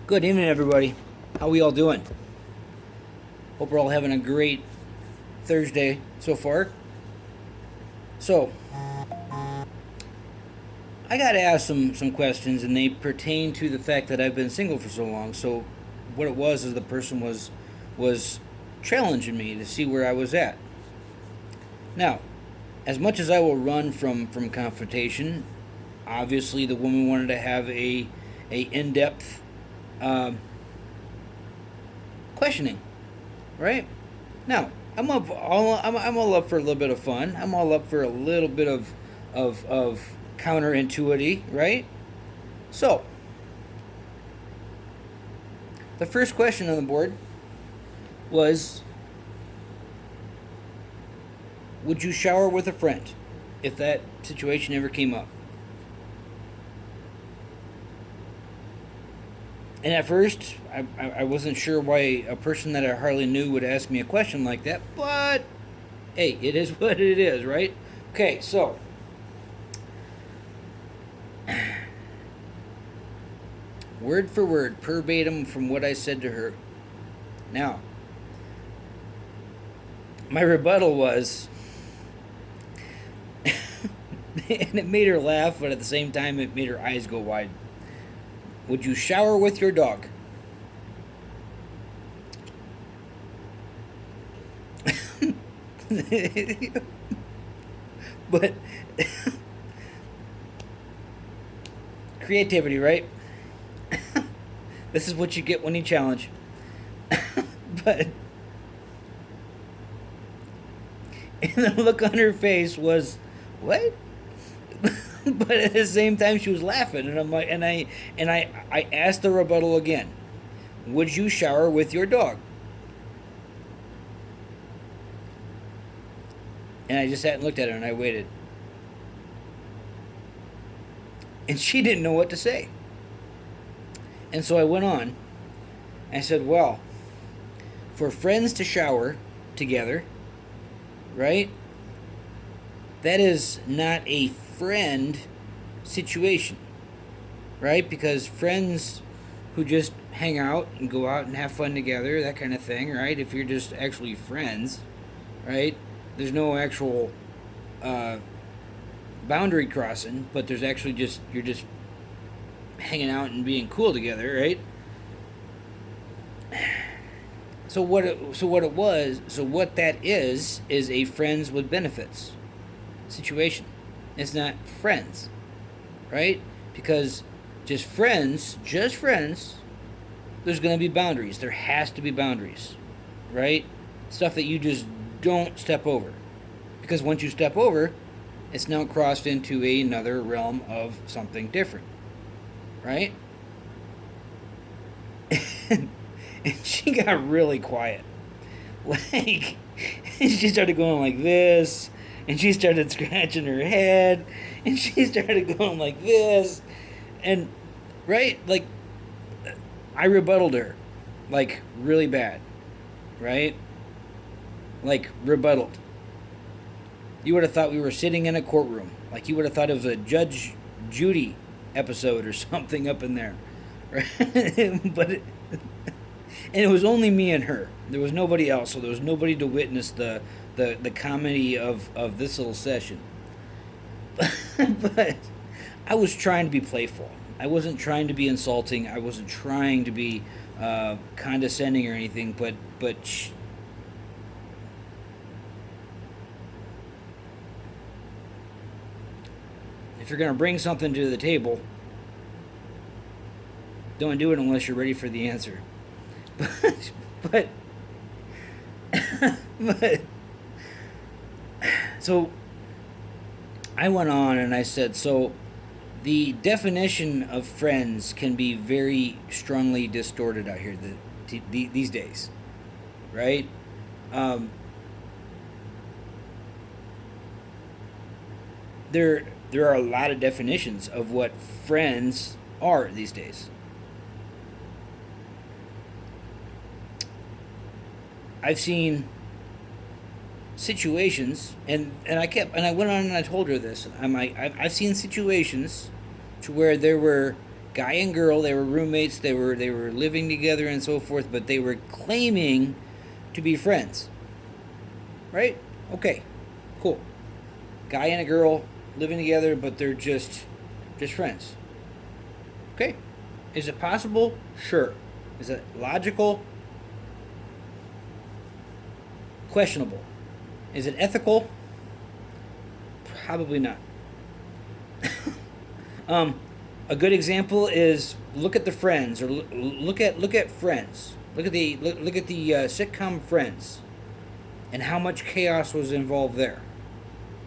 Good evening, everybody. How we all doing? Hope we're all having a great Thursday so far. So, I got to ask some questions, and they pertain to the fact that I've been single for so long. So, what it was is the person was challenging me to see where I was at. Now, as much as I will run from confrontation, obviously the woman wanted to have a in depth um, questioning, right? Now, I'm all up for a little bit of fun. I'm all up for a little bit of counterintuity, right? So, the first question on the board was, would you shower with a friend if that situation ever came up? And at first, I wasn't sure why a person that I hardly knew would ask me a question like that, but hey, it is what it is, right? Okay, so word for word, verbatim from what I said to her. Now, my rebuttal was, and it made her laugh, but at the same time, it made her eyes go wide. Would you shower with your dog? But creativity, right? This is what you get when you challenge. But and the look on her face was, what? But at the same time, she was laughing, and I'm like, I asked the rebuttal again. Would you shower with your dog? And I just sat and looked at her, and I waited, and she didn't know what to say. And so I went on. I said, well, for friends to shower together, right? That is not a friend situation, right? Because friends who just hang out and go out and have fun together, that kind of thing, right? If you're just actually friends, right? There's no actual uh, boundary crossing, but there's actually just, you're just hanging out and being cool together, right? So what that is a friends with benefits situation. It's not friends, right? Because just friends, there's going to be boundaries. There has to be boundaries, right? Stuff that you just don't step over. Because once you step over, it's now crossed into another realm of something different, right? And she got really quiet. Like, she started going like this, and she started scratching her head, and she started going like this, and right, like, I rebutted her, like, really bad, right? Like, rebutted. You would have thought we were sitting in a courtroom. Like, you would have thought it was a Judge Judy episode or something up in there, right? And it was only me and her. There was nobody else, so there was nobody to witness the comedy of this little session. But I was trying to be playful. I wasn't trying to be insulting. I wasn't trying to be condescending or anything. But if you're gonna bring something to the table, don't do it unless you're ready for the answer. but but so I went on and I said, so the definition of friends can be very strongly distorted out here these days, right? Um, there are a lot of definitions of what friends are these days. I've seen situations, and I went on and I told her this. I'm like, I've seen situations to where there were guy and girl, they were roommates, they were living together and so forth, but they were claiming to be friends. Right? Okay. Cool. Guy and a girl living together, but they're just friends. Okay. Is it possible? Sure. Is it logical? Questionable. Is it ethical? Probably not. A good example is look at the Friends, or look at Friends. Look at the sitcom Friends, and how much chaos was involved there.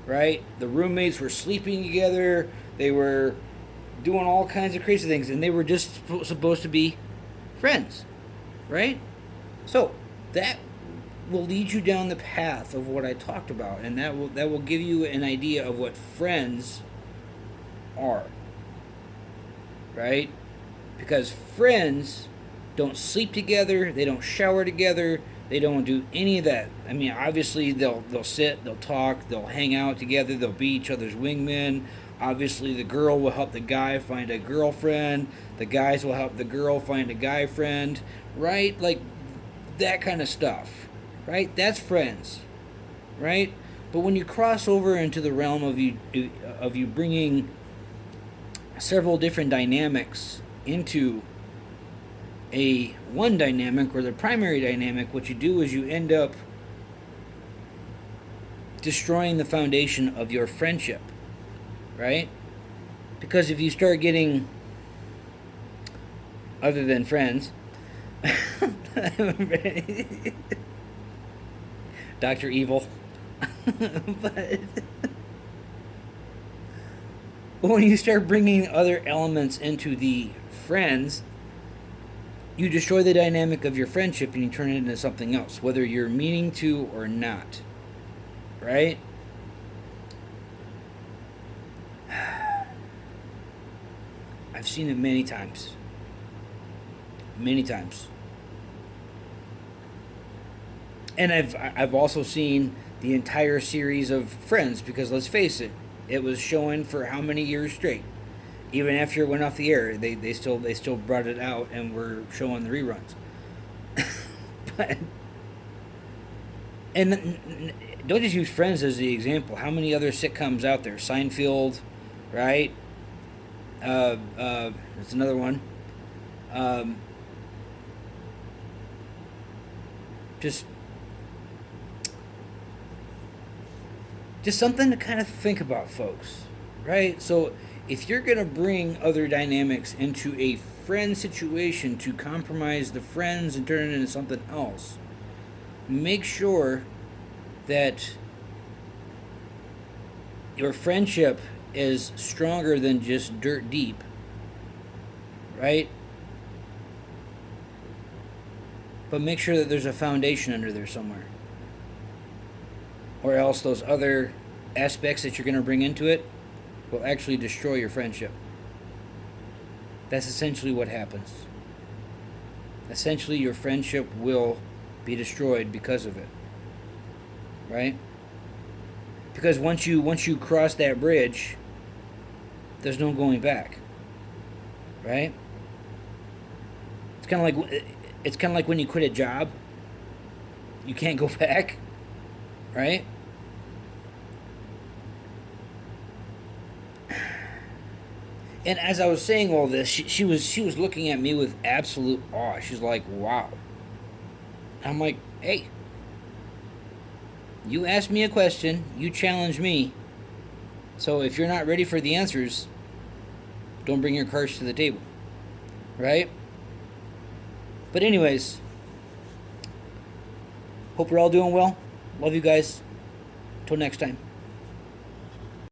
Right? The roommates were sleeping together. They were doing all kinds of crazy things, and they were just supposed to be friends. Right? So that will lead you down the path of what I talked about, and that will give you an idea of what friends are. Right? Because friends don't sleep together, they don't shower together, they don't do any of that. I mean, obviously they'll sit, they'll talk, they'll hang out together, they'll be each other's wingmen. Obviously the girl will help the guy find a girlfriend, the guys will help the girl find a guy friend, right? Like that kind of stuff. Right? That's friends. Right? But when you cross over into the realm of you bringing several different dynamics into a one dynamic, or the primary dynamic, what you do is you end up destroying the foundation of your friendship. Right? Because if you start getting other than friends Dr. Evil. But when you start bringing other elements into the friends, you destroy the dynamic of your friendship and you turn it into something else, whether you're meaning to or not. Right? I've seen it many times. Many times. And I've also seen the entire series of Friends, because let's face it, it was showing for how many years straight. Even after it went off the air, they still brought it out and were showing the reruns. But, and don't just use Friends as the example. How many other sitcoms out there? Seinfeld, right? That's another one. Just something to kind of think about, folks, right? So if you're going to bring other dynamics into a friend situation to compromise the friends and turn it into something else, make sure that your friendship is stronger than just dirt deep, right? But make sure that there's a foundation under there somewhere. Or else those other aspects that you're going to bring into it will actually destroy your friendship. That's essentially what happens. Essentially, your friendship will be destroyed because of it. Right? Because once you cross that bridge, there's no going back. Right? It's kind of like when you quit a job. You can't go back. Right? And as I was saying all this, she was looking at me with absolute awe. She's like, wow. I'm like, hey, you asked me a question, you challenged me. So if you're not ready for the answers, don't bring your cards to the table. Right? But anyways, hope you're all doing well. Love you guys. Till next time.